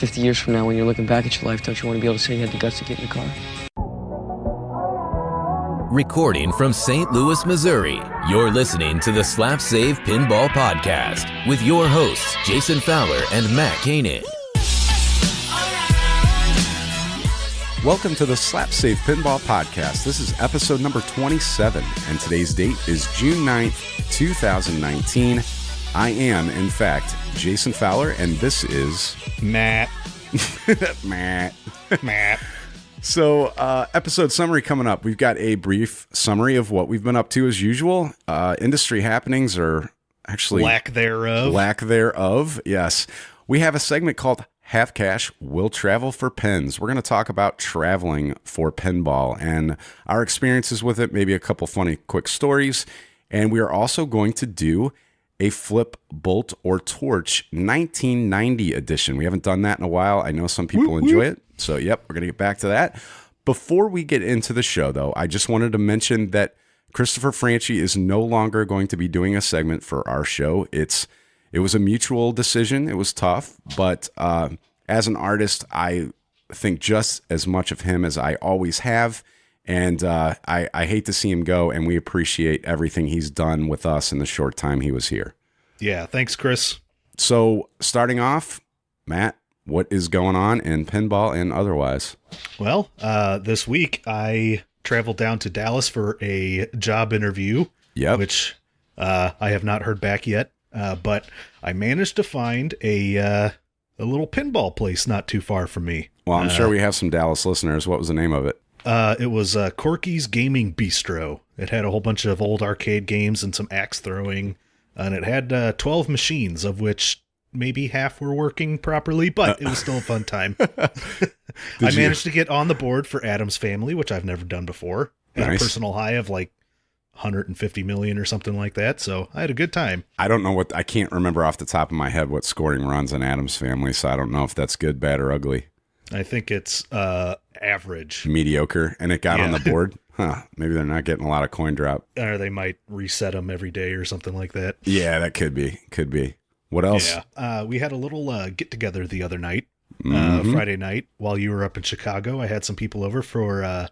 50 years from now, when you're looking back at your life, don't you want to be able to say you had the guts to get in the car? Recording from St. Louis, Missouri, you're listening to the Slap Save Pinball Podcast with your hosts, Jason Fowler and Matt Koenen. Welcome to the Slap Save Pinball Podcast. This is episode number 27, and today's date is June 9th, 2019. I am, in fact, Jason Fowler, and this is... Matt. Matt. So, episode summary coming up. We've got a brief summary of what we've been up to as usual. Industry happenings are actually... Lack thereof, yes. We have a segment called Half Cash Will Travel for Pins. We're going to talk about traveling for pinball and our experiences with it, maybe a couple funny quick stories. And we are also going to do a Flip, Bolt, or Torch 1990 edition. We haven't done that in a while. I know some people enjoy it. So, yep, we're going to get back to that. Before we get into the show, though, I just wanted to mention that Christopher Franchi is no longer going to be doing a segment for our show. It was a mutual decision. It was tough, but as an artist, I think just as much of him as I always have, and I hate to see him go, and we appreciate everything he's done with us in the short time he was here. Yeah, thanks, Chris. So, starting off, Matt, what is going on in pinball and otherwise? Well, this week I traveled down to Dallas for a job interview, which I have not heard back yet. But I managed to find a little pinball place not too far from me. Well, I'm sure we have some Dallas listeners. What was the name of it? It was Corky's Gaming Bistro. It had a whole bunch of old arcade games and some axe throwing, and it had 12 machines, of which maybe half were working properly, but it was still a fun time. I managed to get on the board for Adam's Family, which I've never done before. Had a personal high of like 150 million or something like that, so I had a good time. I don't know I can't remember off the top of my head what scoring runs in Adam's Family, so I don't know if that's good, bad, or ugly. I think it's average. Mediocre, and it got on the board? Huh, maybe they're not getting a lot of coin drop. Or they might reset them every day or something like that. Yeah, that could be. What else? Yeah, we had a little get-together the other night, Friday night, while you were up in Chicago. I had some people over for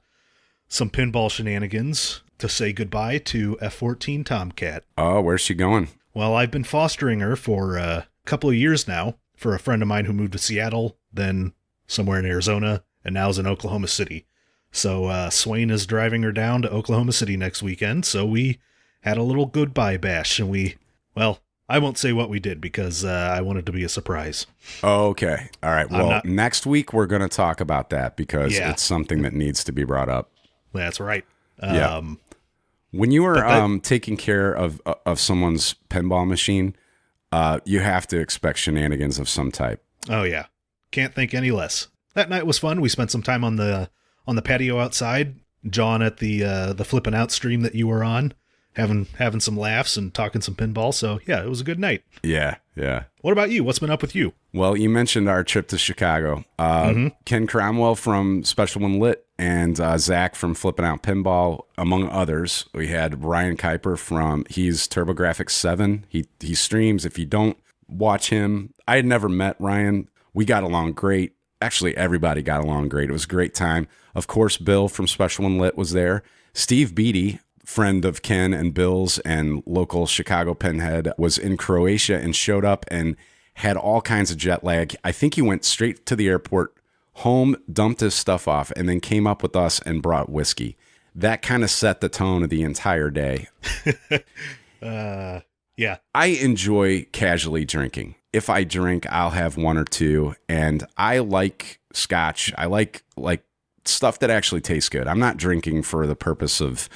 some pinball shenanigans to say goodbye to F-14 Tomcat. Oh, where's she going? Well, I've been fostering her for a couple of years now for a friend of mine who moved to Seattle, then somewhere in Arizona, and now is in Oklahoma City. So Swain is driving her down to Oklahoma City next weekend, so we had a little goodbye bash, and I won't say what we did because I want it to be a surprise. Okay. All right. Well, next week we're going to talk about that because it's something that needs to be brought up. That's right. When you are taking care of someone's pinball machine, you have to expect shenanigans of some type. Oh yeah, can't think any less. That night was fun. We spent some time on the patio outside, John at the flippin' out stream that you were on, having some laughs and talking some pinball. So yeah, it was a good night. Yeah. What about you? What's been up with you? Well, you mentioned our trip to Chicago. Ken Cromwell from Special One Lit and Zach from Flippin' Out Pinball, among others. We had Ryan Kuiper he's TurboGrafx 7. He streams. If you don't watch him, I had never met Ryan. We got along great. Actually, everybody got along great. It was a great time. Of course, Bill from Special One Lit was there. Steve Beatty, friend of Ken and Bill's and local Chicago pinhead, was in Croatia and showed up and had all kinds of jet lag. I think he went straight to the airport, home, dumped his stuff off, and then came up with us and brought whiskey. That kind of set the tone of the entire day. Yeah. I enjoy casually drinking. If I drink, I'll have one or two, and I like scotch. I like stuff that actually tastes good. I'm not drinking for the purpose of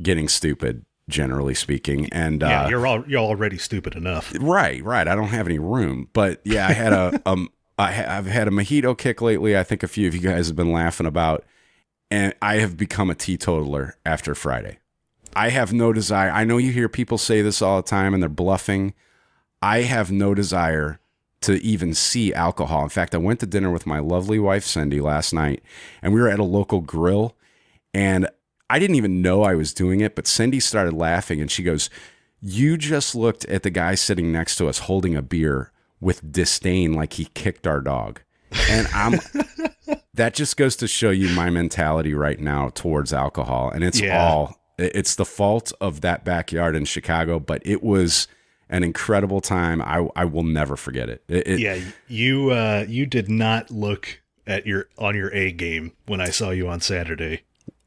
getting stupid, generally speaking. And you're already stupid enough. Right. I don't have any room. But yeah, I had I've had a mojito kick lately. I think a few of you guys have been laughing about, and I have become a teetotaler after Friday. I have no desire. I know you hear people say this all the time, and they're bluffing. I have no desire to even see alcohol. In fact, I went to dinner with my lovely wife, Cindy, last night, and we were at a local grill, and I didn't even know I was doing it, but Cindy started laughing, and she goes, "You just looked at the guy sitting next to us holding a beer with disdain like he kicked our dog." And that just goes to show you my mentality right now towards alcohol. And it's the fault of that backyard in Chicago, but it was an incredible time. I will never forget it. You did not look at on your A game when I saw you on Saturday.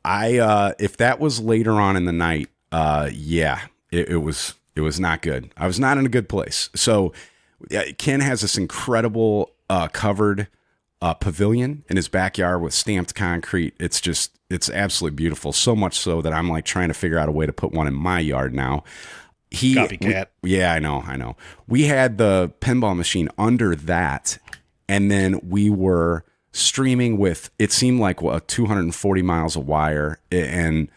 If that was later on in the night, it was not good. I was not in a good place. So Ken has this incredible covered pavilion in his backyard with stamped concrete. It's absolutely beautiful. So much so that I'm like trying to figure out a way to put one in my yard now. Copycat. I know. We had the pinball machine under that, and then we were streaming with, it seemed like 240 miles of wire, and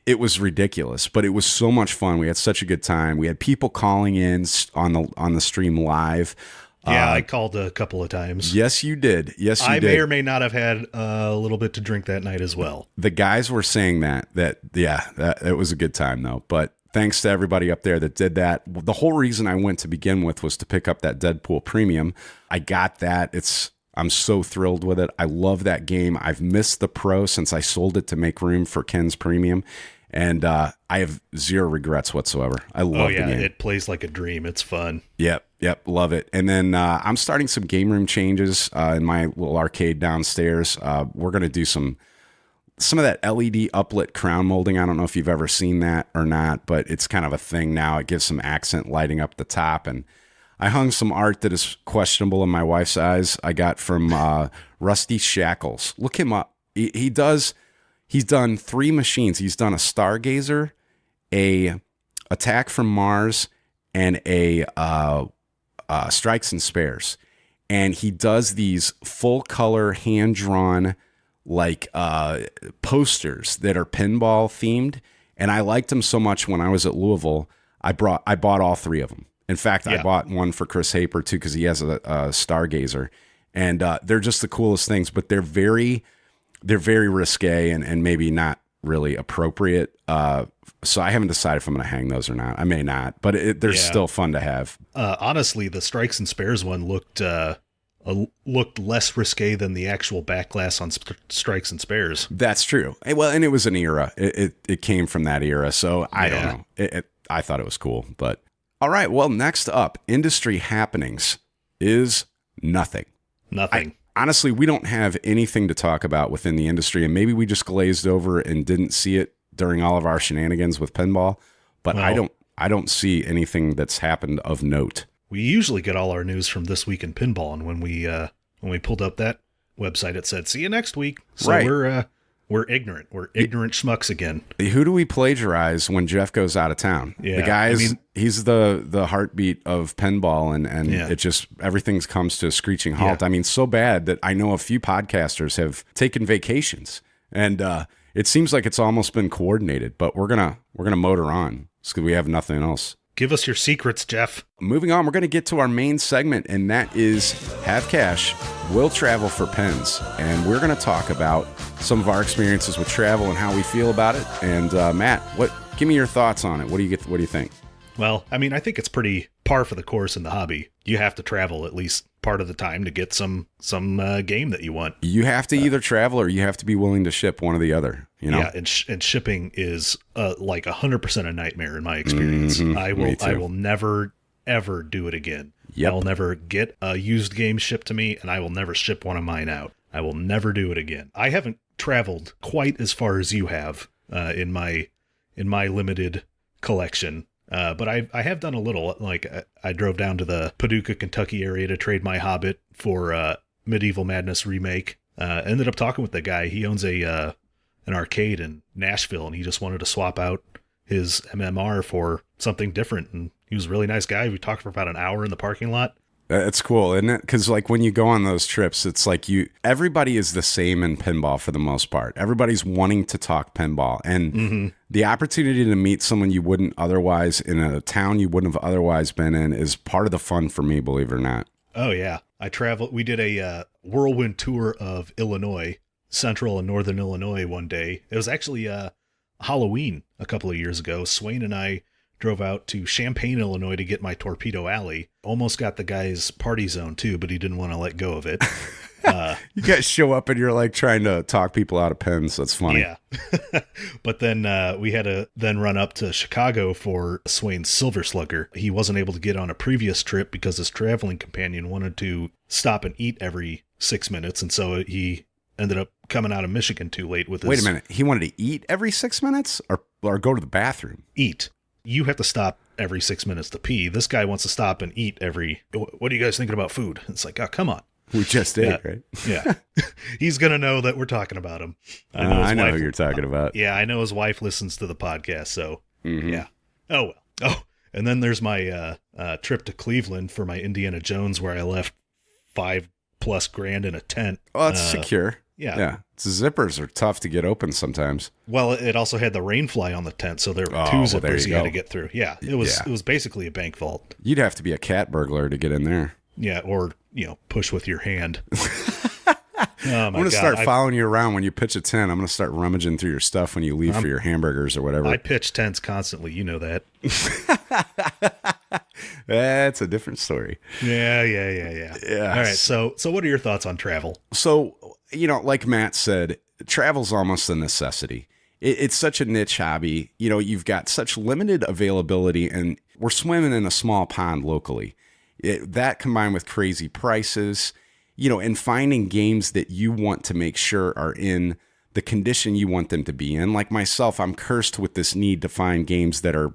it was ridiculous, but it was so much fun. We had such a good time. We had people calling in on the stream live. Yeah, I called a couple of times. Yes, you did. I may or may not have had a little bit to drink that night as well. The guys were saying that it was a good time though. But thanks to everybody up there that did that. The whole reason I went to begin with was to pick up that Deadpool Premium. I got that. I'm so thrilled with it. I love that game. I've missed the Pro since I sold it to make room for Ken's Premium. And I have zero regrets whatsoever. I love the game. It plays like a dream. It's fun. Yep, love it. And then I'm starting some game room changes in my little arcade downstairs. We're going to do some of that LED uplit crown molding. I don't know if you've ever seen that or not, but it's kind of a thing now. It gives some accent lighting up the top. And I hung some art that is questionable in my wife's eyes. I got from Rusty Shackles. Look him up. He's done 3 machines. He's done a Stargazer, a Attack from Mars, and a Strikes and Spares. And he does these full color hand drawn posters that are pinball themed. And I liked them so much when I was at Louisville. I bought all 3 of them. In fact, I bought one for Chris Haper too, because he has a Stargazer, and they're just the coolest things. But they're very risque and maybe not really appropriate. So I haven't decided if I'm going to hang those or not. I may not, but they're still fun to have. Honestly, the Strikes and Spares one looked less risque than the actual back glass on Strikes and Spares. That's true. Well, and it was an era. It came from that era, so I don't know. I thought it was cool, but. All right, well, next up, industry happenings is nothing. Honestly, we don't have anything to talk about within the industry, and maybe we just glazed over and didn't see it during all of our shenanigans with pinball, but I don't see anything that's happened of note. We usually get all our news from This Week in Pinball, and when we pulled up that website, it said, "See you next week." So right. We're ignorant. We're ignorant schmucks again. Who do we plagiarize when Jeff goes out of town? Yeah, the guys, he's the heartbeat of pinball, and it just, everything comes to a screeching halt. Yeah. I mean, so bad that I know a few podcasters have taken vacations, and it seems like it's almost been coordinated, but we're gonna motor on because we have nothing else. Give us your secrets, Jeff. Moving on, we're going to get to our main segment, and that is Have Cash, Will Travel for Pens. And we're going to talk about some of our experiences with travel and how we feel about it. And Matt, give me your thoughts on it. What do you think? Well, I mean, I think it's pretty par for the course in the hobby. You have to travel at least part of the time to get some game that you want. You have to either travel or you have to be willing to ship, one or the other. Yeah, and shipping is like 100% a nightmare in my experience. Mm-hmm. I will never ever do it again. Yep. I will never get a used game shipped to me, and I will never ship one of mine out. I will never do it again. I haven't traveled quite as far as you have in my limited collection. But I have done a little. Like I drove down to the Paducah, Kentucky area to trade my Hobbit for Medieval Madness Remake. Ended up talking with the guy. He owns an arcade in Nashville, and he just wanted to swap out his MMR for something different. And he was a really nice guy. We talked for about an hour in the parking lot. That's cool, isn't it? Because like when you go on those trips, it's like everybody is the same in pinball for the most part. Everybody's wanting to talk pinball, and the opportunity to meet someone you wouldn't otherwise in a town you wouldn't have otherwise been in is part of the fun for me, believe it or not. Oh yeah, I traveled. We did a whirlwind tour of Illinois, Central and Northern Illinois one day. It was actually Halloween a couple of years ago. Swain and I drove out to Champaign, Illinois to get my Torpedo Alley. Almost got the guy's party zone too, but he didn't want to let go of it. You guys show up and you're like trying to talk people out of pens. That's funny. Yeah. But then we had to then run up to Chicago for Swain's Silver Slugger. He wasn't able to get on a previous trip because his traveling companion wanted to stop and eat every 6 minutes. And so he ended up coming out of Michigan too late with his... Wait a minute. He wanted to eat every 6 minutes or go to the bathroom? Eat. You have to stop every 6 minutes to pee. This guy wants to stop and eat every... What are you guys thinking about food? It's like, oh, come on. We just did, right? Yeah. He's going to know that we're talking about him. I know who you're talking about. Yeah, I know his wife listens to the podcast, so yeah. Oh, well. Oh, and then there's my trip to Cleveland for my Indiana Jones where I left $5+ grand in a tent. Oh, that's secure. Yeah. Yeah. Zippers are tough to get open sometimes. Well, it also had the rain fly on the tent, so there were two zippers you had to get through. Yeah. It was basically a bank vault. You'd have to be a cat burglar to get in there. Yeah, or, push with your hand. I'm going to start following you around when you pitch a tent. I'm going to start rummaging through your stuff when you leave for your hamburgers or whatever. I pitch tents constantly. You know that. That's a different story. Yeah. All right. So what are your thoughts on travel? So, like Matt said, travel's almost a necessity. It's such a niche hobby. You've got such limited availability, and we're swimming in a small pond locally. That combined with crazy prices, and finding games that you want to make sure are in the condition you want them to be in. Like myself, I'm cursed with this need to find games that are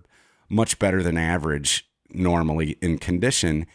much better than average normally in condition.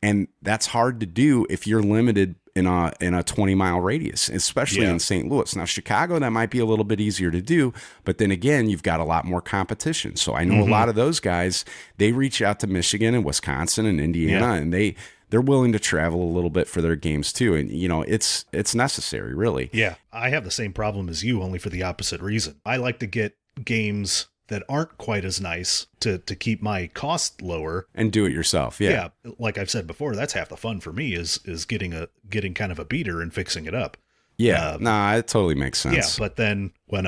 And that's hard to do if you're limited in a 20-mile radius, especially in St. Louis. Now, Chicago, that might be a little bit easier to do, but then again, you've got a lot more competition. So I know a lot of those guys, they reach out to Michigan and Wisconsin and Indiana, and they're willing to travel a little bit for their games too. And, it's necessary, really. Yeah, I have the same problem as you, only for the opposite reason. I like to get games that aren't quite as nice to keep my cost lower and do it yourself. Yeah. Like I've said before, that's half the fun for me is getting kind of a beater and fixing it up. Yeah. It totally makes sense. Yeah. But then when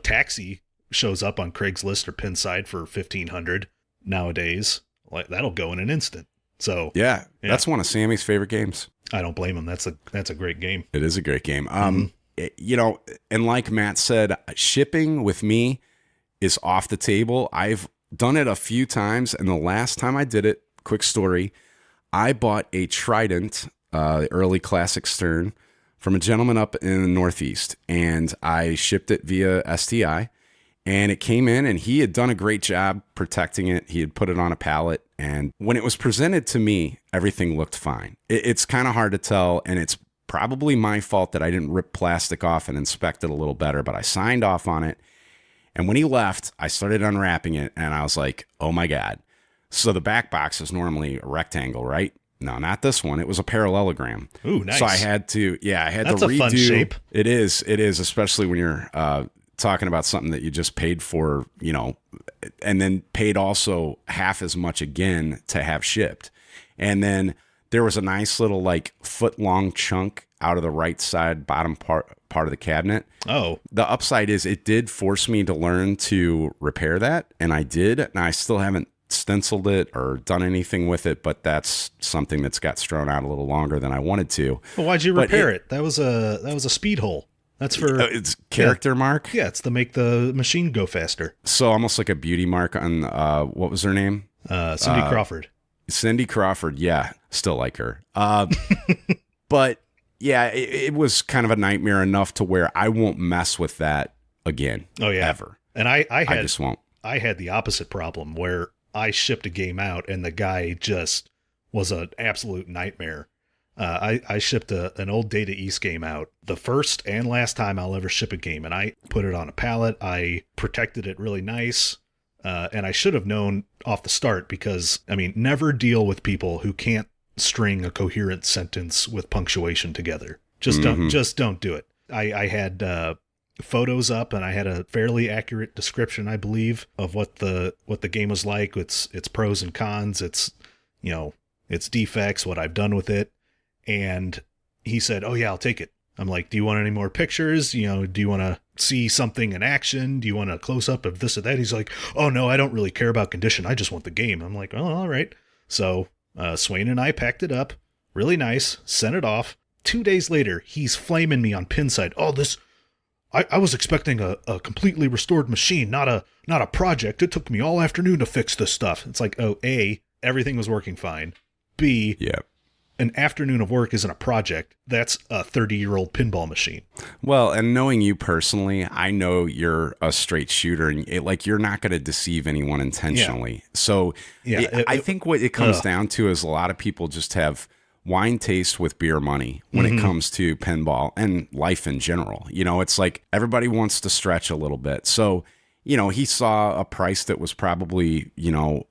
taxi shows up on Craigslist or Pinside for $1,500 nowadays, like that'll go in an instant. So yeah, that's one of Sammy's favorite games. I don't blame him. That's a great game. It is a great game. And like Matt said, shipping with me is off the table. I've done it a few times, and the last time I did it, quick story, I bought a Trident, early classic Stern, from a gentleman up in the Northeast, and I shipped it via STI, and it came in, and he had done a great job protecting it. He had put it on a pallet, and when it was presented to me, everything looked fine. It's kind of hard to tell, and it's probably my fault that I didn't rip plastic off and inspect it a little better, but I signed off on it. And when he left, I started unwrapping it, and I was like, oh, my God. So the back box is normally a rectangle, right? No, not this one. It was a parallelogram. Ooh, nice. So I had to redo. That's a fun shape. It is, especially when you're talking about something that you just paid for, and then paid also half as much again to have shipped. And then there was a nice little, foot-long chunk out of the right side bottom part of the cabinet. Oh. The upside is it did force me to learn to repair that, and I did. And I still haven't stenciled it or done anything with it, but that's something that's got strewn out a little longer than I wanted to. Well, why'd you repair it? That was a speed hole. That's for it's character mark. Yeah, it's to make the machine go faster. So almost like a beauty mark on what was her name? Cindy Crawford. Cindy Crawford. Yeah, still like her. But yeah, it was kind of a nightmare enough to where I won't mess with that again. Oh yeah, ever. And I just won't. I had the opposite problem where I shipped a game out and the guy just was an absolute nightmare. I shipped an old Data East game out, the first and last time I'll ever ship a game, and I put it on a pallet. I protected it really nice, and I should have known off the start because, never deal with people who can't string a coherent sentence with punctuation together. Just don't do it. I had photos up and I had a fairly accurate description, I believe, of what the game was like, its pros and cons, its defects, what I've done with it. And he said, "Oh yeah, I'll take it." I'm like, "Do you want any more pictures? Do you want to see something in action? Do you want a close-up of this or that? He's like, oh, no, I don't really care about condition. I just want the game. I'm like, oh, all right. So Swain and I packed it up. Really nice. Sent it off. 2 days later, he's flaming me on Pinside. Oh, this... I was expecting a completely restored machine, not a project. It took me all afternoon to fix this stuff. It's like, oh, A, everything was working fine. B, an afternoon of work isn't a project. That's a 30-year-old pinball machine. Well, and knowing you personally, I know you're a straight shooter, and you're not going to deceive anyone intentionally. Yeah. So I think what it comes down to is a lot of people just have wine taste with beer money when it comes to pinball and life in general. It's like everybody wants to stretch a little bit. So, he saw a price that was probably,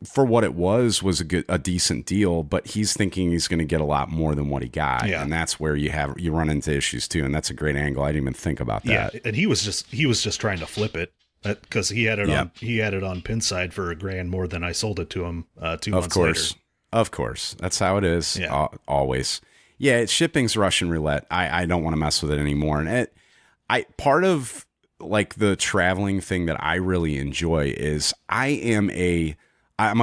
for what it was a decent deal, but he's thinking he's going to get a lot more than what he got. Yeah. And that's where you run into issues too. And that's a great angle. I didn't even think about that. Yeah. And he was just trying to flip it because he had it on Pinside for $1,000 more than I sold it to him 2 months later. Of course. That's how it is. Yeah. Always. Yeah. Shipping's Russian roulette. I don't want to mess with it anymore. And part of like the traveling thing that I really enjoy is I'm a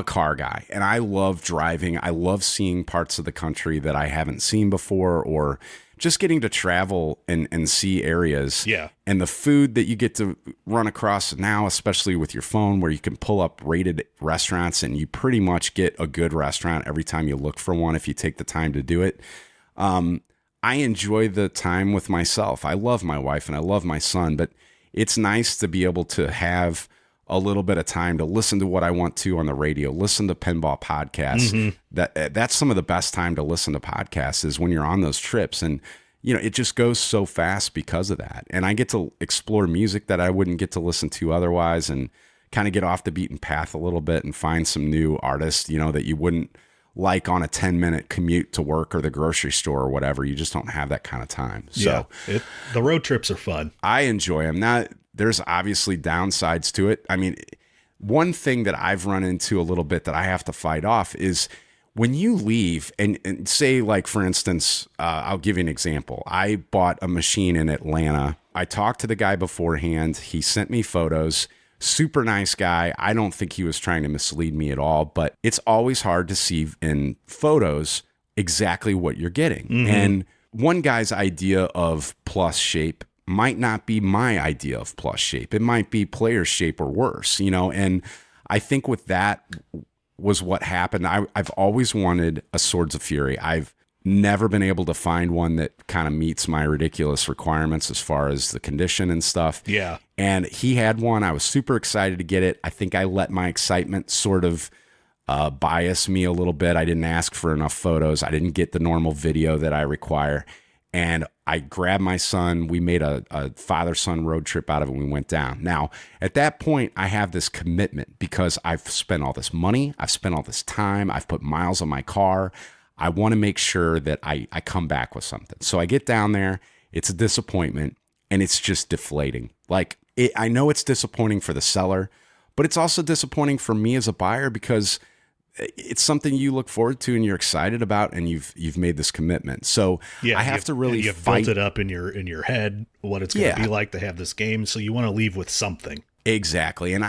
car guy and I love driving. I love seeing parts of the country that I haven't seen before, or just getting to travel and see areas. Yeah. And the food that you get to run across now, especially with your phone, where you can pull up rated restaurants and you pretty much get a good restaurant every time you look for one if you take the time to do it. I enjoy the time with myself. I love my wife and I love my son, but it's nice to be able to have a little bit of time to listen to what I want to on the radio, listen to pinball podcasts. That's some of the best time to listen to podcasts is when you're on those trips. And, it just goes so fast because of that. And I get to explore music that I wouldn't get to listen to otherwise, and kind of get off the beaten path a little bit and find some new artists, that you wouldn't like on a 10-minute commute to work or the grocery store or whatever. You just don't have that kind of time. So the road trips are fun. I enjoy them. There's obviously downsides to it. I mean, one thing that I've run into a little bit that I have to fight off is when you leave and say, like, for instance, I'll give you an example. I bought a machine in Atlanta. I talked to the guy beforehand. He sent me photos. Super nice guy. I don't think he was trying to mislead me at all, but it's always hard to see in photos exactly what you're getting. And one guy's idea of plus shape might not be my idea of plus shape. It might be player shape or worse, and I think with that was what happened. I've always wanted a Swords of Fury. I've never been able to find one that kind of meets my ridiculous requirements as far as the condition and stuff. Yeah. And he had one. I was super excited to get it. I think I let my excitement sort of bias me a little bit. I didn't ask for enough photos. I didn't get the normal video that I require. And I grabbed my son. We made a father-son road trip out of it. And we went down. Now, at that point, I have this commitment because I've spent all this money. I've spent all this time. I've put miles on my car. I want to make sure that I come back with something. So I get down there. It's a disappointment, and it's just deflating. Like, I know it's disappointing for the seller, but it's also disappointing for me as a buyer because it's something you look forward to and you're excited about, and you've made this commitment. So I have to really you've built it up in your head what it's going to be like to have this game. So you want to leave with something. Exactly, and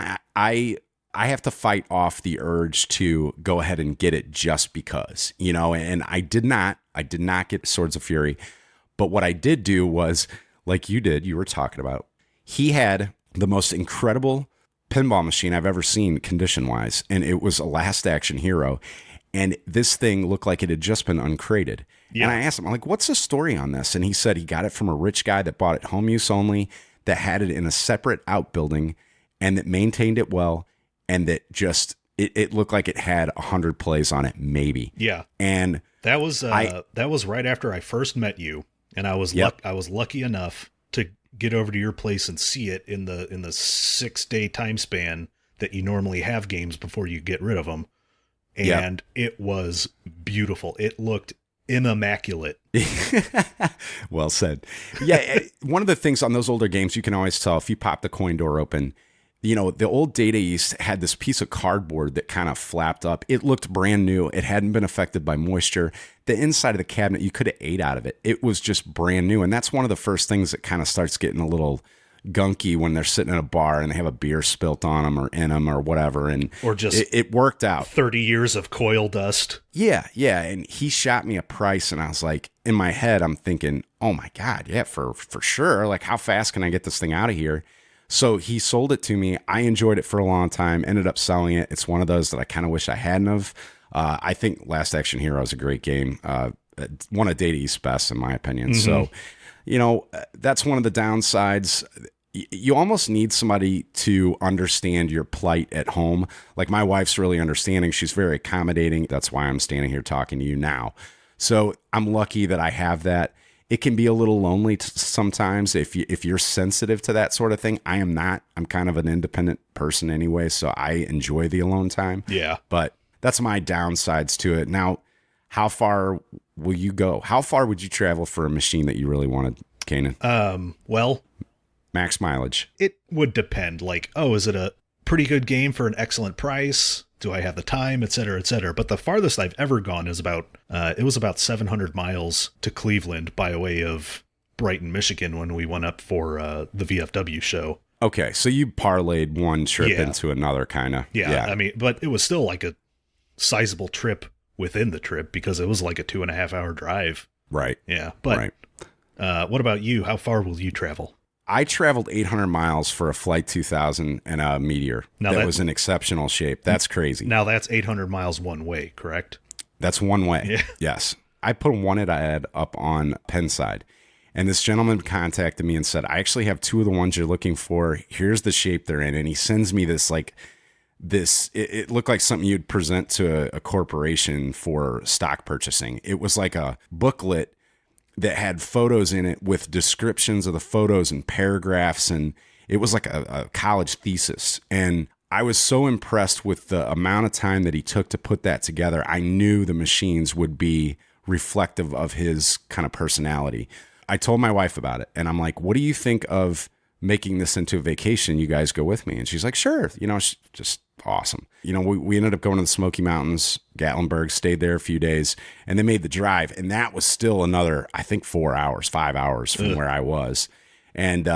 I have to fight off the urge to go ahead and get it just because, and I did not get Swords of Fury. But what I did do was, like you were talking about, he had the most incredible pinball machine I've ever seen condition-wise, and it was a Last Action Hero, and this thing looked like it had just been uncrated. Yeah. And I asked him, I'm like, what's the story on this? And he said he got it from a rich guy that bought it home use only, that had it in a separate outbuilding, and that maintained it well, and that just it looked like it had 100 plays on it, maybe. Yeah. And that was right after I first met you, and I was I was lucky enough to get over to your place and see it in the 6-day time span that you normally have games before you get rid of them. And it was beautiful. It looked immaculate. Well said. Yeah. One of the things on those older games, you can always tell if you pop the coin door open, the old Data East had this piece of cardboard that kind of flapped up. It looked brand new. It hadn't been affected by moisture. The inside of the cabinet, you could have ate out of it. It was just brand new. And that's one of the first things that kind of starts getting a little gunky when they're sitting in a bar and they have a beer spilt on them or in them or whatever. And or just it worked out. 30 years of coil dust. Yeah. And he shot me a price, and I was like, in my head, I'm thinking, oh my God, yeah, for sure. Like, how fast can I get this thing out of here? So he sold it to me. I enjoyed it for a long time, ended up selling it. It's one of those that I kind of wish I hadn't have. I think Last Action Hero is a great game. One of Data East's best, in my opinion. Mm-hmm. So, that's one of the downsides. You almost need somebody to understand your plight at home. Like, my wife's really understanding. She's very accommodating. That's why I'm standing here talking to you now. So I'm lucky that I have that. It can be a little lonely sometimes if you're sensitive to that sort of thing. I am not. I'm kind of an independent person anyway, so I enjoy the alone time. Yeah. But that's my downsides to it. Now, how far will you go? How far would you travel for a machine that you really wanted, Kanan? Well, max mileage. It would depend. Like, is it a pretty good game for an excellent price? Do I have the time, et cetera, et cetera? But the farthest I've ever gone is about 700 miles to Cleveland by way of Brighton, Michigan, when we went up for the VFW show. Okay, so you parlayed one trip into another, kind of. Yeah, I mean, but it was still like a sizable trip within the trip because it was like a 2.5 hour drive. Right. Yeah, but what about you? How far will you travel? I traveled 800 miles for a Flight 2000 and a Meteor. Now that was in exceptional shape. That's crazy. Now that's 800 miles one way, correct? That's one way. Yeah. Yes. I put a wanted ad up on Pennside, and this gentleman contacted me and said, I actually have two of the ones you're looking for. Here's the shape they're in. And he sends me this, it looked like something you'd present to a corporation for stock purchasing. It was like a booklet that had photos in it with descriptions of the photos and paragraphs. And it was like a college thesis. And I was so impressed with the amount of time that he took to put that together. I knew the machines would be reflective of his kind of personality. I told my wife about it, and I'm like, what do you think of making this into a vacation? You guys go with me? And she's like, sure. Just awesome. We ended up going to the Smoky Mountains, Gatlinburg, stayed there a few days, and then made the drive. And that was still another, I think, 5 hours from where I was. And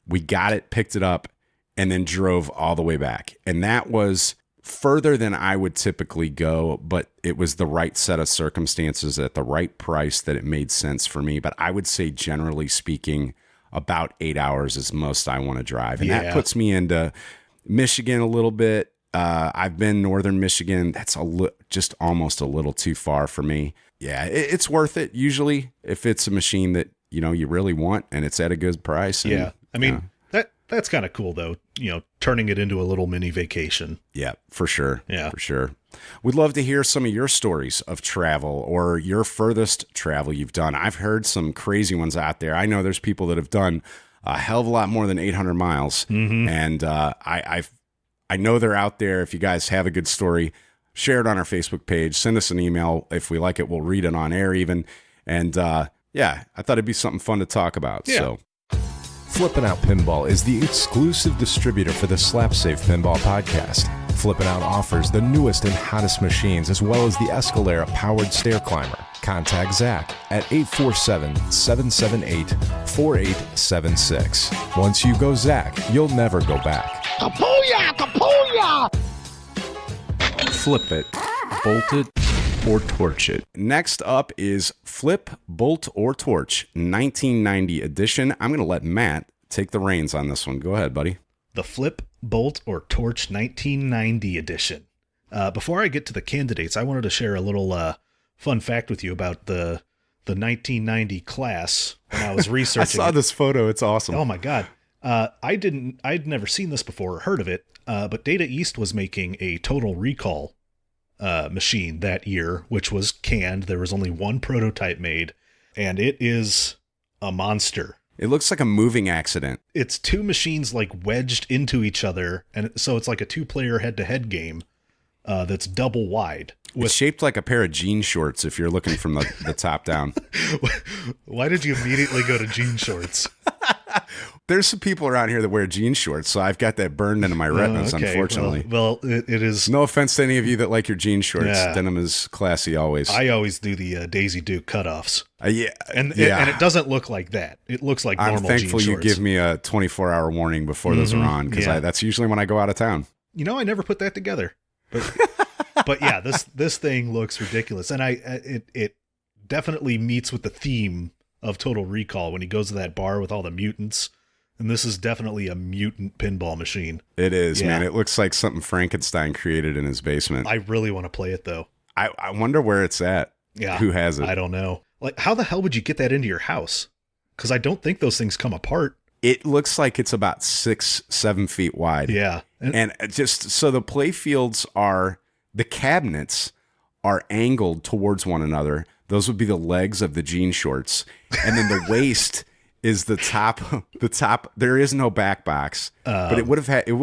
we got it, picked it up, and then drove all the way back. And that was further than I would typically go, but it was the right set of circumstances at the right price that it made sense for me. But I would say, generally speaking, about 8 hours is most I want to drive. And that puts me into Michigan a little bit. I've been northern Michigan. That's just almost a little too far for me. Yeah, it's worth it usually if it's a machine that you really want and it's at a good price. And, yeah, I mean that's kind of cool though. Turning it into a little mini vacation. Yeah, for sure. Yeah, for sure. We'd love to hear some of your stories of travel or your furthest travel you've done. I've heard some crazy ones out there. I know there's people that have done a hell of a lot more than 800 miles. Mm-hmm. And I know they're out there. If you guys have a good story, share it on our Facebook page. Send us an email. If we like it, we'll read it on air even. And I thought it'd be something fun to talk about. Yeah. So. Flippin' Out Pinball is the exclusive distributor for the Slap Save Pinball Podcast. Flippin' Out offers the newest and hottest machines as well as the Escalera powered stair climber. Contact Zach at 847-778-4876. Once you go Zach, you'll never go back. Kapooyah! Kapooyah! Flip it, bolt it, or torch it. Next up is Flip, Bolt, or Torch 1990 edition. I'm going to let Matt take the reins on this one. Go ahead, buddy. The Flip, Bolt, or Torch 1990 edition. Before I get to the candidates, I wanted to share a little fun fact with you about the 1990 class when I was researching. I saw this photo. It's awesome. Oh my God. I'd never seen this before or heard of it, but Data East was making a Total Recall machine that year, which was canned. There was only one prototype made, and it is a monster. It looks like a moving accident. It's two machines like wedged into each other, and so it's like a 2-player head-to-head game that's double wide. It's shaped like a pair of jean shorts if you're looking from the top down. Why did you immediately go to jean shorts? there's some people around here that wear jean shorts, so I've got that burned into my retinas, Okay. unfortunately. Well, it is. No offense to any of you that like your jean shorts. Yeah. Denim is classy always. I always do the Daisy Duke cutoffs. Yeah. And yeah. it doesn't look like that. It looks like normal I'm thankful jean you shorts. give me a 24-hour warning before those are on, because yeah. that's usually when I go out of town. You know, I never put that together. But but yeah, this thing looks ridiculous, and it definitely meets with the theme of Total Recall when he goes to that bar with all the mutants. And this is definitely a mutant pinball machine. It is, Yeah. man. It looks like something Frankenstein created in his basement. I really want to play it though. I wonder where it's at. Yeah. Who has it? I don't know. Like, how the hell would you get that into your house? Because I don't think those things come apart. It looks like it's about 6-7 feet wide. Yeah. And just so the play fields the cabinets are angled towards one another. Those would be the legs of the jean shorts. And then the waist is the top. There is no back box, but it would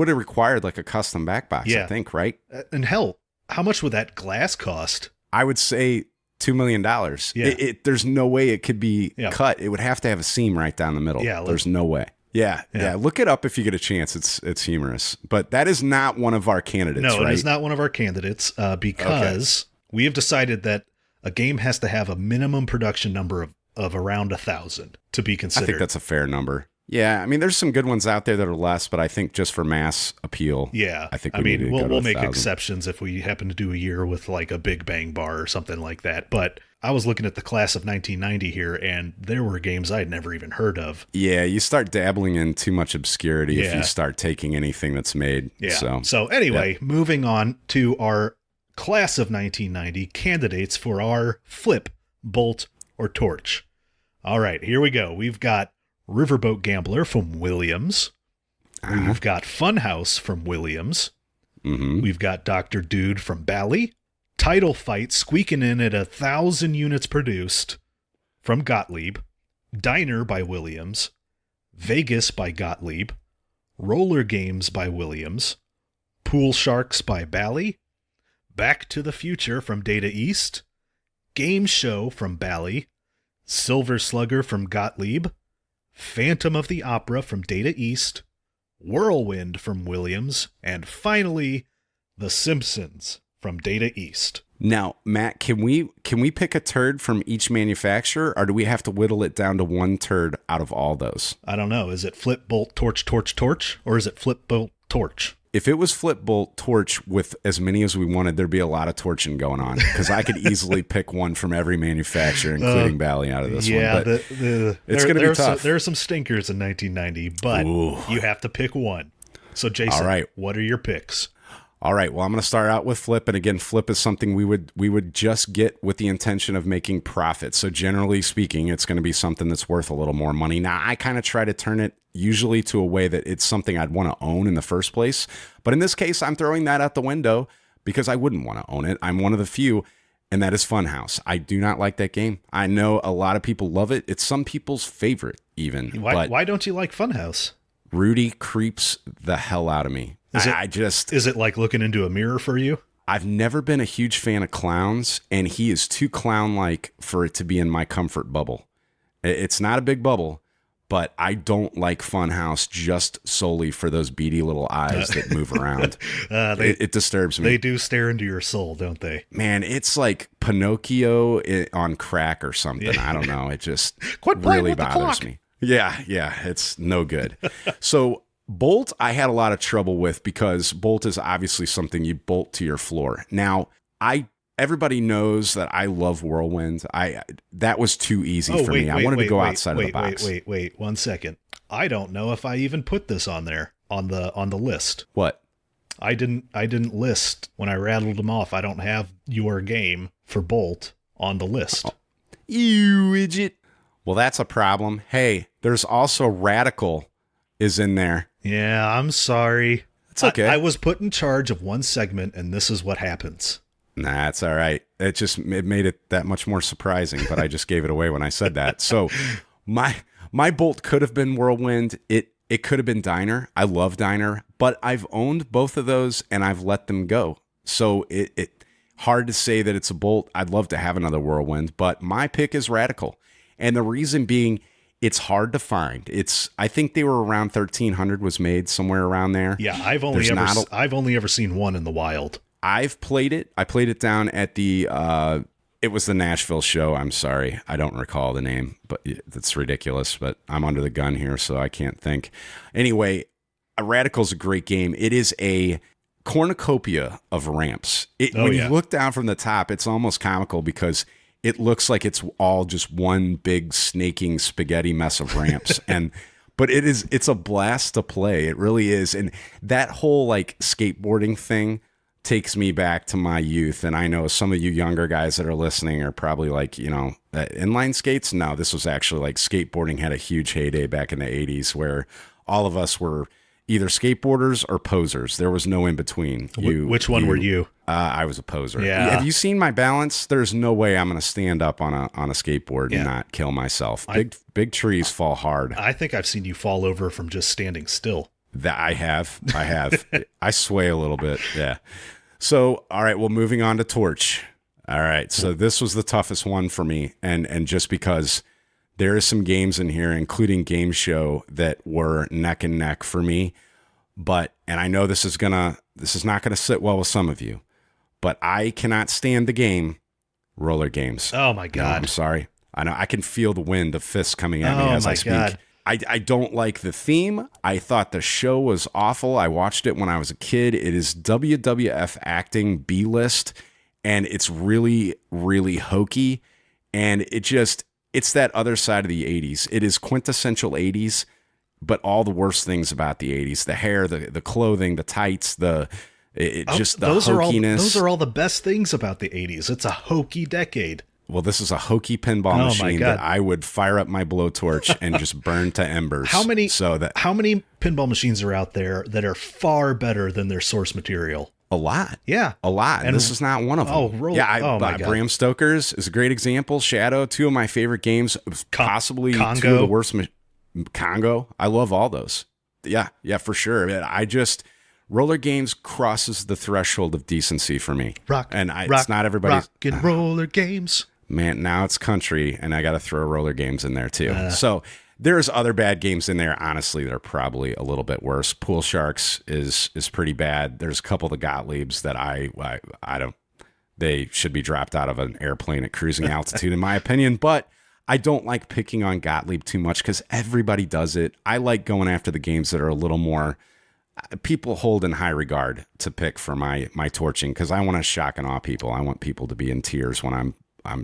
have required like a custom back box, Yeah. I think, right? And hell, how much would that glass cost? I would say $2 million. Yeah. There's no way it could be Yeah. cut. It would have to have a seam right down the middle. Yeah, there's no way. Yeah. Look it up if you get a chance. It's humorous, but that is not one of our candidates. No, right? it is not one of our candidates because we have decided that a game has to have a minimum production number of around 1,000 to be I considered. think that's a fair number. Yeah, I mean, there's some good ones out there that are less, but I think just for mass appeal, Yeah, I think I mean, we'll make 1,000. exceptions if we happen to do a year with like a Big Bang Bar or something like that. But I was looking at the class of 1990 here, and there were games I'd never even heard of. Yeah, you start dabbling in too much obscurity if Yeah. you start taking anything that's made. Yeah. So anyway, moving on to our class of 1990 candidates for our flip, bolt, or torch. All right, here we go. We've got Riverboat Gambler from Williams. We've got Funhouse from Williams. Mm-hmm. We've got Dr. Dude from Bally. Title Fight squeaking in at 1,000 units produced from Gottlieb. Diner by Williams. Vegas by Gottlieb. Roller Games by Williams. Pool Sharks by Bally. Back to the Future from Data East. Game Show from Bally. Silver Slugger from Gottlieb. Phantom of the Opera from Data East. Whirlwind from Williams. And finally, The Simpsons from Data East. Now, Matt, can we pick a turd from each manufacturer, or do we have to whittle it down to one turd out of all those? I don't know. Is it flip, bolt, torch, torch, torch? Or is it flip, bolt, torch? If it was flip, bolt, torch with as many as we wanted, there'd be a lot of torching going on, because I could easily pick one from every manufacturer, including Bally, out of this one. But it's going to be tough. There are some stinkers in 1990, but you have to pick one. So, Jason, All right. What are your picks? All right. Well, I'm going to start out with flip. And again, flip is something we would just get with the intention of making profit. So generally speaking, it's going to be something that's worth a little more money. Now, I kind of try to turn it usually to a way that it's something I'd want to own in the first place. But in this case, I'm throwing that out the window because I wouldn't want to own it. I'm one of the few, and that is Funhouse. I do not like that game. I know a lot of people love it. It's some people's favorite even. Why don't you like Funhouse? Rudy creeps the hell out of me. Is it like looking into a mirror for you? I've never been a huge fan of clowns, and he is too clown-like for it to be in my comfort bubble. It's not a big bubble, but I don't like Funhouse just solely for those beady little eyes that move around. It disturbs me. They do stare into your soul, don't they? Man, it's like Pinocchio on crack or something. I don't know. It just Quit playing really with the bothers clock. me. Yeah, it's no good. So Bolt, I had a lot of trouble with because Bolt is obviously something you bolt to your floor. Now, everybody knows that I love Whirlwind. That was too easy for me. I wanted to go outside of the box. Wait, 1 second. I don't know if I even put this on there on the list. What? I didn't list when I rattled them off. I don't have your game for Bolt on the list. You idiot. Well, that's a problem. Hey, there's also Radical is in there. Yeah, I'm sorry. It's okay. I was put in charge of one segment, and this is what happens. Nah, it's all right. It made it that much more surprising, but I just gave it away when I said that. So my Bolt could have been Whirlwind. It could have been Diner. I love Diner, but I've owned both of those and I've let them go. So it hard to say that it's a Bolt. I'd love to have another Whirlwind, but my pick is Radical. And the reason being, It's hard to find. I think they were around 1300 was made somewhere around there. Yeah, I've only ever seen one in the wild. I've played it. I played it down at the it was the Nashville show. I'm sorry. I don't recall the name, but that's ridiculous, but I'm under the gun here, so I can't think. Anyway, Radical's a great game. It is a cornucopia of ramps. When you look down from the top, it's almost comical because it looks like it's all just one big snaking spaghetti mess of ramps. But it's a blast to play. It really is. And that whole like skateboarding thing takes me back to my youth. And I know some of you younger guys that are listening are probably like, inline skates. No, this was actually like skateboarding had a huge heyday back in the 80s where all of us were either skateboarders or posers. There was no in between. Which one were you? I was a poser. Yeah. Have you seen my balance? There's no way I'm going to stand up on a skateboard and not kill myself. Big trees fall hard. I think I've seen you fall over from just standing still. That I have. I sway a little bit. Yeah. So, all right. Well, moving on to Torch. All right. So this was the toughest one for me. And just because there is some games in here, including Game Show, that were neck and neck for me. And I know this is not gonna sit well with some of you, but I cannot stand the game Roller Games. Oh my God. No, I'm sorry. I know I can feel the wind of fists coming at me as I speak. God. I don't like the theme. I thought the show was awful. I watched it when I was a kid. It is WWF acting B-list, and it's really, really hokey. And it's that other side of the 80s. It is quintessential 80s, but all the worst things about the 80s. The hair, the clothing, the tights, the hokiness. Those are all the best things about the 80s. It's a hokey decade. Well, this is a hokey pinball machine that I would fire up my blowtorch and just burn to embers. How many pinball machines are out there that are far better than their source material? A lot. Yeah. A lot. And this is not one of them. Bram Stoker's is a great example. Shadow, two of my favorite games, possibly Congo. Two of the worst. Congo. I love all those. Yeah, for sure. Roller Games crosses the threshold of decency for me. It's not everybody's. Rock and Roller Games. Man, now it's country, and I got to throw Roller Games in there too. So there's other bad games in there. Honestly, they're probably a little bit worse. Pool Sharks is pretty bad. There's a couple of the Gottliebs that I don't. They should be dropped out of an airplane at cruising altitude, in my opinion. But I don't like picking on Gottlieb too much because everybody does it. I like going after the games that are a little more people hold in high regard to pick for my torching because I want to shock and awe people. I want people to be in tears when I'm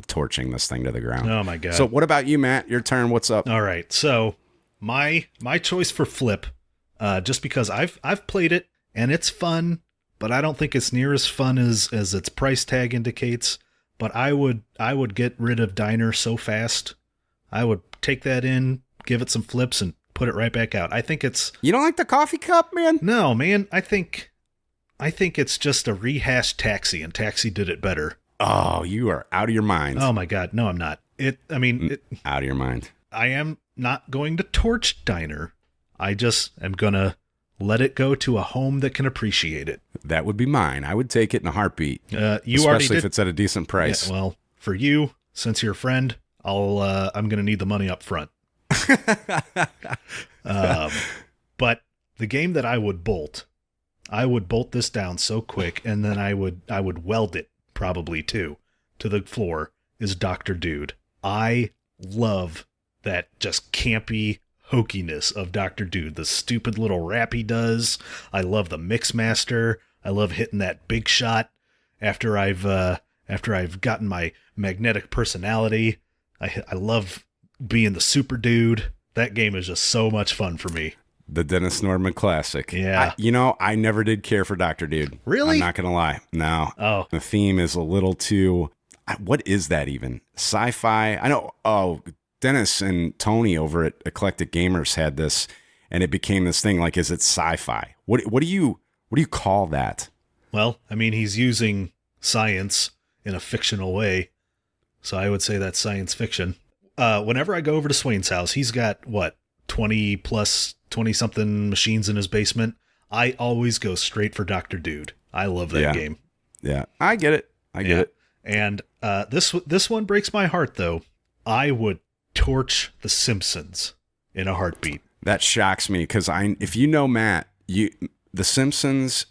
torching this thing to the ground. Oh my God. So what about you, Matt? Your turn. What's up? All right. So my choice for Flip, just because I've played it and it's fun, but I don't think it's near as fun as its price tag indicates. But I would get rid of Diner so fast. I would take that in, give it some flips, and put it right back out. I think it's... You don't like the coffee cup, man? No, man. I think it's just a rehashed Taxi, and Taxi did it better. Oh, you are out of your mind. Oh my God. No, I'm not. Out of your mind. I am not going to torch Diner. I just am going to let it go to a home that can appreciate it. That would be mine. I would take it in a heartbeat. Especially if it's at a decent price. Yeah, well, for you, since you're a friend, I'm going to need the money up front. But the game that I would bolt this down so quick, and then I would weld it probably too to the floor, is Dr. Dude. I love that just campy hokiness of Dr. Dude, the stupid little rap he does. I love the Mixmaster. I love hitting that big shot after I've gotten my magnetic personality. I love being the super dude. That game is just so much fun for me. The Dennis Nordman classic. Yeah. I never did care for Dr. Dude. Really? I'm not going to lie. No. Oh. The theme is a little too... What is that even? Sci-fi? I know... Oh, Dennis and Tony over at Eclectic Gamers had this, and it became this thing. Like, is it sci-fi? What do you call that? Well, I mean, he's using science in a fictional way, so I would say that's science fiction. Whenever I go over to Swain's house, he's got 20-something machines in his basement. I always go straight for Dr. Dude. I love that game. Yeah, I get it. I get it. And this one breaks my heart, though. I would torch The Simpsons in a heartbeat. That shocks me because if you know Matt, The Simpsons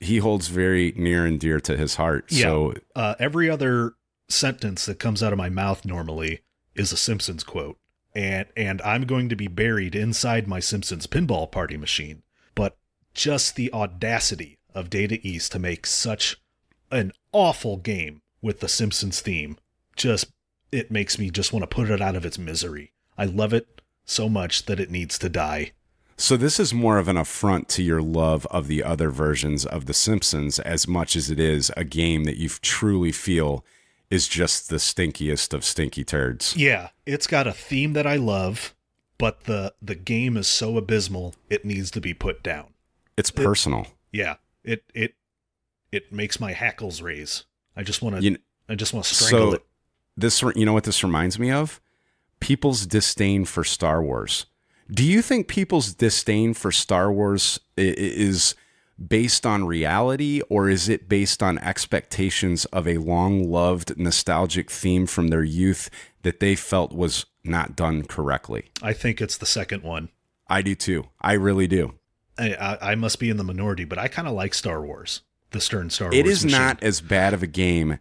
he holds very near and dear to his heart. Yeah. So Every other sentence that comes out of my mouth normally is a Simpsons quote. And I'm going to be buried inside my Simpsons pinball party machine. But just the audacity of Data East to make such an awful game with the Simpsons theme, it makes me just want to put it out of its misery. I love it so much that it needs to die. So this is more of an affront to your love of the other versions of The Simpsons as much as it is a game that you truly feel is just the stinkiest of stinky turds. Yeah, it's got a theme that I love, but the game is so abysmal it needs to be put down. It's personal. It makes my hackles raise. I just want to strangle it. This, you know what this reminds me of? People's disdain for Star Wars. Do you think people's disdain for Star Wars is based on reality, or is it based on expectations of a long-loved nostalgic theme from their youth that they felt was not done correctly? I think it's the second one. I do too. I really do. I must be in the minority, but I kind of like Star Wars, the Stern Star Wars. It is machine. not as bad of a game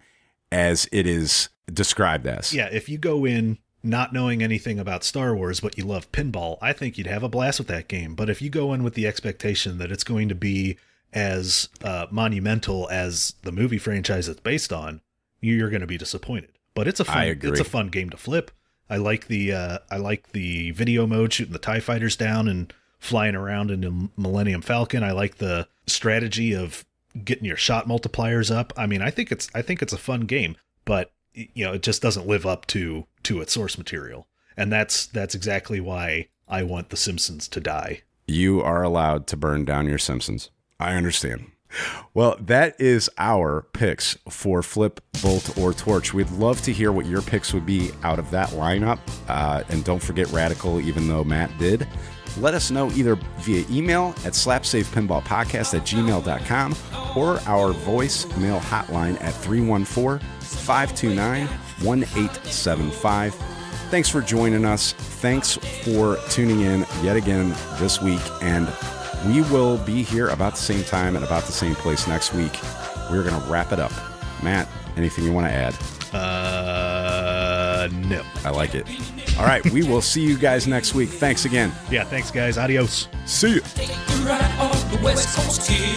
as it is described as. Yeah, if you go in not knowing anything about Star Wars, but you love pinball, I think you'd have a blast with that game. But if you go in with the expectation that it's going to be as monumental as the movie franchise it's based on, you're going to be disappointed. But it's a fun game to flip. I like the video mode, shooting the TIE fighters down and flying around in the Millennium Falcon. I like the strategy of getting your shot multipliers up. I mean, I think it's a fun game, but it just doesn't live up to its source material. And that's exactly why I want The Simpsons to die. You are allowed to burn down your Simpsons. I understand. Well, that is our picks for Flip, Bolt, or Torch. We'd love to hear what your picks would be out of that lineup. And don't forget Radical, even though Matt did. Let us know either via email at slapsavepinballpodcast@gmail.com or our voicemail hotline at 314-529-1875. Thanks for joining us. Thanks for tuning in yet again this week. And we will be here about the same time and about the same place next week. We're going to wrap it up. Matt, anything you want to add? No. I like it. All right, we will see you guys next week. Thanks again. Yeah, thanks, guys. Adios. See you. Taking you right off the West Coast here.